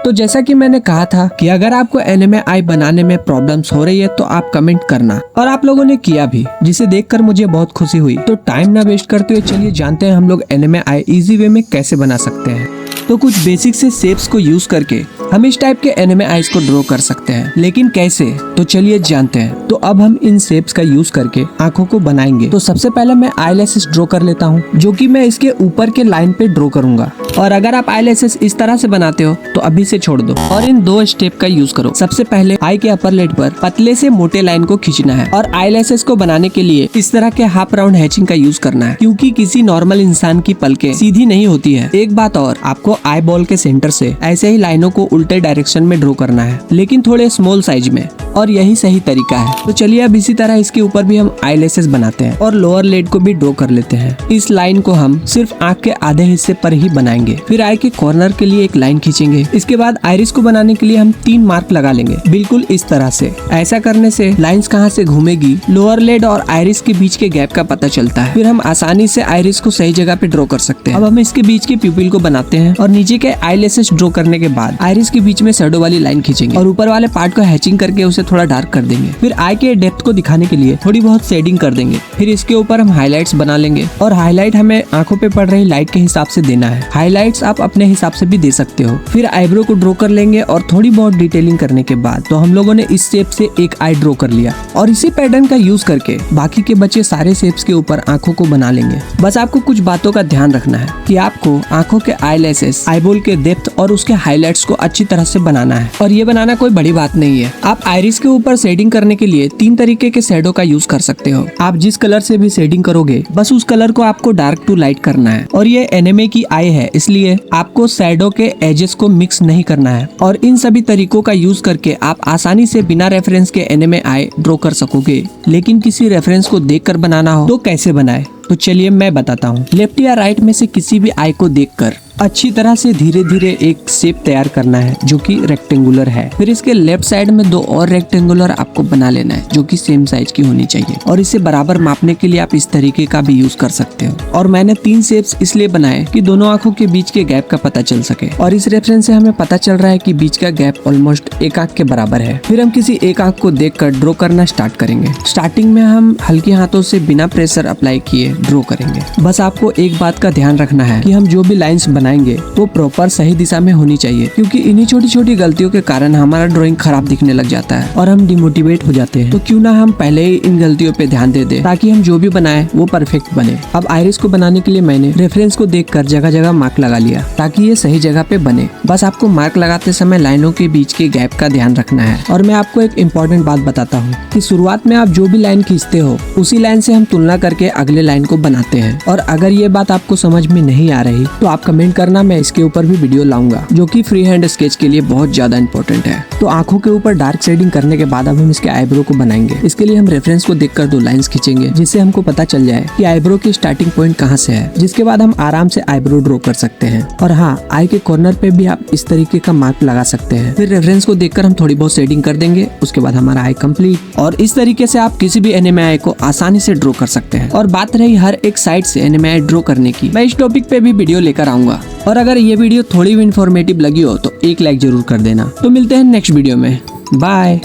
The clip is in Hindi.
तो जैसा कि मैंने कहा था कि अगर आपको एनिमे आई बनाने में प्रॉब्लम्स हो रही है तो आप कमेंट करना, और आप लोगों ने किया भी, जिसे देखकर मुझे बहुत खुशी हुई। तो टाइम ना वेस्ट करते हुए चलिए जानते हैं हम लोग एनिमे आई इजी वे में कैसे बना सकते हैं। तो कुछ बेसिक से शेप्स को यूज करके हम इस टाइप के एनिमे आइज को ड्रॉ कर सकते हैं, लेकिन कैसे, तो चलिए जानते हैं। तो अब हम इन शेप्स का यूज करके आंखों को बनाएंगे। तो सबसे पहले मैं आईलैशेस ड्रॉ कर लेता हूँ, जो कि मैं इसके ऊपर के लाइन पे ड्रॉ करूंगा। और अगर आप आईलैशेस इस तरह से बनाते हो तो अभी से छोड़ दो और इन 2 स्टेप का यूज करो। सबसे पहले आई के अपर लिड पर पतले से मोटे लाइन को खींचना है, और आईलैशेस को बनाने के लिए इस तरह के हाफ राउंड हैचिंग का यूज करना है, क्योंकि किसी नॉर्मल इंसान की पलकें सीधी नहीं होती है। एक बात और, आपको आई बॉल के सेंटर से ऐसे ही लाइनों को उल्टे डायरेक्शन में ड्रॉ करना है, लेकिन थोड़े स्मॉल साइज में, और यही सही तरीका है। तो चलिए अब इसी तरह इसके ऊपर भी हम आईलैशेस बनाते हैं और लोअर लिड को भी ड्रॉ कर लेते हैं। इस लाइन को हम सिर्फ आंख के आधे हिस्से पर ही बनाएंगे। फिर आई के कॉर्नर के लिए एक लाइन खींचेंगे। इसके बाद आइरिस को बनाने के लिए हम 3 मार्क लगा लेंगे, बिल्कुल इस तरह से। ऐसा करने से लाइंस कहाँ से घूमेगी, लोअर लिड और आइरिस के बीच के गैप का पता चलता है। फिर हम आसानी से आइरिस को सही जगह पे ड्रॉ कर सकते हैं। अब हम इसके बीच के प्यूपिल को बनाते हैं, और नीचे के आईलैशेस ड्रॉ करने के बाद आइरिस के बीच में शैडो वाली लाइन खींचेंगे और ऊपर वाले पार्ट को हैचिंग करके उसे थोड़ा डार्क कर देंगे। फिर आई के डेप्थ को दिखाने के लिए थोड़ी बहुत शेडिंग कर देंगे। फिर इसके ऊपर हम हाइलाइट्स बना लेंगे, और हाईलाइट हमें आंखों पे पड़ रही लाइट के हिसाब से देना है। हाइलाइट्स आप अपने हिसाब से भी दे सकते हो। फिर आईब्रो को ड्रॉ कर लेंगे, और थोड़ी बहुत डिटेलिंग करने के बाद तो हम लोगों ने इस शेप से एक आई ड्रॉ कर लिया, और इसी पैटर्न का यूज करके बाकी के बचे सारे शेप्स के ऊपर आंखों को बना लेंगे। बस आपको कुछ बातों का ध्यान रखना है कि आपको आंखों के आईलैशेस, आईबॉल के डेप्थ और उसके हाइलाइट्स को अच्छी तरह से बनाना है, और ये बनाना कोई बड़ी बात नहीं है। आप आइरिस के ऊपर शेडिंग करने के लिए 3 तरीके के शैडो का यूज कर सकते हो। आप जिस कलर से भी शेडिंग करोगे, बस उस कलर को आपको डार्क टू लाइट करना है। और ये एनिमे की आई है, इसलिए आपको शैडो के एजेस को मिक्स नहीं करना है। और इन सभी तरीकों का यूज करके आप आसानी से बिना रेफरेंस के एनिमे आई ड्रॉ कर सकोगे। लेकिन किसी रेफरेंस को देखकर बनाना हो तो कैसे बनाए, तो चलिए मैं बताता हूँ। लेफ्ट या राइट में से किसी भी आई को देखकर अच्छी तरह से धीरे धीरे एक शेप तैयार करना है, जो कि रेक्टेंगुलर है। फिर इसके लेफ्ट साइड में 2 और रेक्टेंगुलर आपको बना लेना है, जो कि सेम साइज की होनी चाहिए। और इसे बराबर मापने के लिए आप इस तरीके का भी यूज कर सकते हो। और मैंने 3 शेप्स इसलिए बनाए कि दोनों आंखों के बीच के गैप का पता चल सके, और इस रेफरेंस से हमें पता चल रहा है कि बीच का गैप ऑलमोस्ट एक आंख के बराबर है। फिर हम किसी एक आंख को देखकर ड्रॉ करना स्टार्ट करेंगे। स्टार्टिंग में हम हल्के हाथों से बिना प्रेशर अप्लाई किए ड्रॉ करेंगे। बस आपको एक बात का ध्यान रखना है कि हम जो भी लाइंस बनाएंगे वो प्रॉपर सही दिशा में होनी चाहिए, क्योंकि इन्हीं छोटी छोटी गलतियों के कारण हमारा ड्राइंग खराब दिखने लग जाता है और हम डिमोटिवेट हो जाते हैं। तो क्यों ना हम पहले ही इन गलतियों पे ध्यान दे दें, ताकि हम जो भी बनाए वो परफेक्ट बने। अब आइरिस को बनाने के लिए मैंने रेफरेंस को देखकर जगह जगह मार्क लगा लिया, ताकि ये सही जगह पे बने। बस आपको मार्क लगाते समय लाइनों के बीच के गैप का ध्यान रखना है। और मैं आपको एक इम्पोर्टेंट बात बताता हूँ कि शुरुआत में आप जो भी लाइन खींचते हो, उसी लाइन से हम तुलना करके अगले लाइन को बनाते हैं। और अगर ये बात आपको समझ में नहीं आ रही तो आप कमेंट करना, मैं इसके ऊपर भी वीडियो लाऊंगा, जो कि फ्री हैंड स्केच के लिए बहुत ज्यादा इंपॉर्टेंट है। तो आंखों के ऊपर डार्क शेडिंग करने के बाद अब हम इसके आईब्रो को बनाएंगे। इसके लिए हम रेफरेंस को देखकर 2 लाइंस खींचेंगे, जिससे हमको पता चल जाए कि आईब्रो की स्टार्टिंग पॉइंट कहाँ से है। जिसके बाद हम आराम से आईब्रो ड्रॉ कर सकते हैं। और हाँ, आई के कॉर्नर पे भी आप इस तरीके का मार्क लगा सकते हैं। फिर रेफरेंस को देखकर हम थोड़ी बहुत शेडिंग कर देंगे। उसके बाद हमारा आई कंप्लीट। और इस तरीके से आप किसी भी एनिमे आई को आसानी से ड्रॉ कर सकते हैं। और बात रही हर एक साइड से एनिमे आई ड्रॉ करने की, मैं इस टॉपिक पे भी वीडियो लेकर आऊंगा। और अगर ये वीडियो थोड़ी भी इंफॉर्मेटिव लगी हो तो एक लाइक जरूर कर देना। तो मिलते हैं नेक्स्ट वीडियो में। बाय।